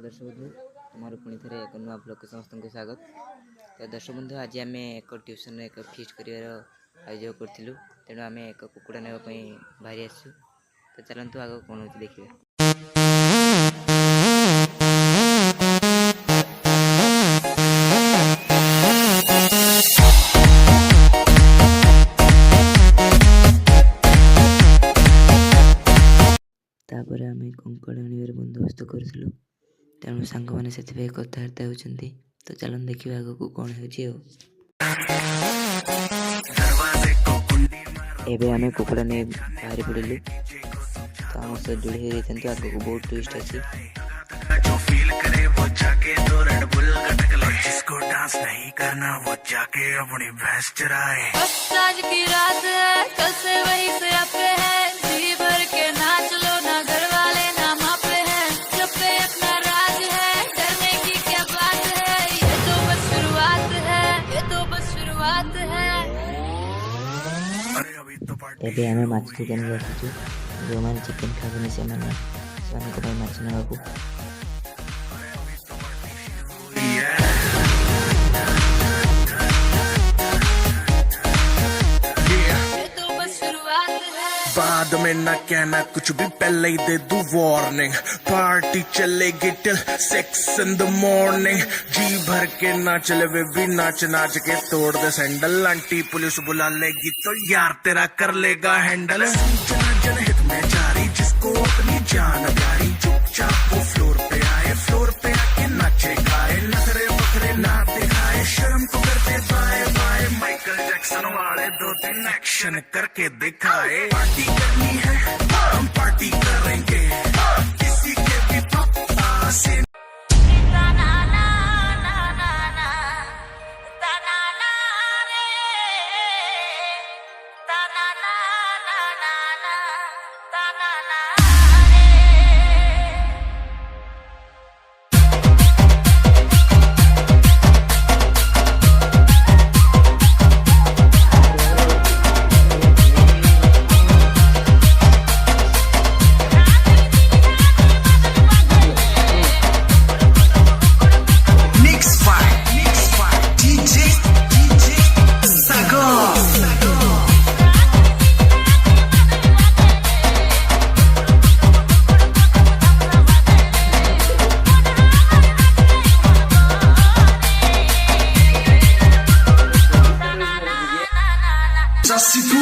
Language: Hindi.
दर्शक बंधु तुम पुणी थे एक नुआ ब्लॉग के समस्त को स्वागत। तो दर्शक बंधु आज आम एक ट्यूशन एक फिस्ट कर आयोजन करूँ, तेणु आम एक कुकुड़ा नापी बाहरी आसू। तो चलतु आग कौन हो देखिए। तापर आम कंकड़ आने बंदोबस्त करूँ, तेणु सांग मैंने से कथबार्ता होती। तो चलन देखिए आग को कौन हो। आम कुकुड़ा नहीं बाहरी पड़े तो आम सह जोड़ी हो जाती। आग को बहुत ट्विस्ट अच्छी जिसको डांस नहीं करना वो जाके अपनी भैंस चराए। आज की रात है, कल से वही से अपे है, जी भर के नाच लो ना, घर वाले ना मापे हैं, जब पे अपना राज है, डरने की क्या बात है, ये तो बस शुरुआत है, ये तो बस शुरुआत है। अरे अभी तो पार्टी एबे हमें माछ चिकन जाती जो मैंने चिकन खाने से मैंने माछ नाकू बाद में ना कहना कुछ भी, पहले ही दे दूं वार्निंग। पार्टी चलेगी टिल 6 in the morning। जी भर के ना चले वे भी नाच नाच के तोड़ दे सैंडल। आंटी पुलिस बुला लेगी तो यार तेरा कर लेगा हैंडल। सूचना जनहित में जारी, जिसको अपनी जान प्यारी, चुपचाप वो फ्लोर पे आए, फ्लोर पे आके नाचे गाए, नखरे बखरे ना दिखाए, शर्म को करते बाय बाय, माइकल जैक्सन वाले 2-3 एक्शन करके दिखाए। पार्टी करनी है हम पार्टी करेंगे, किसी के भी पापा से Just si tu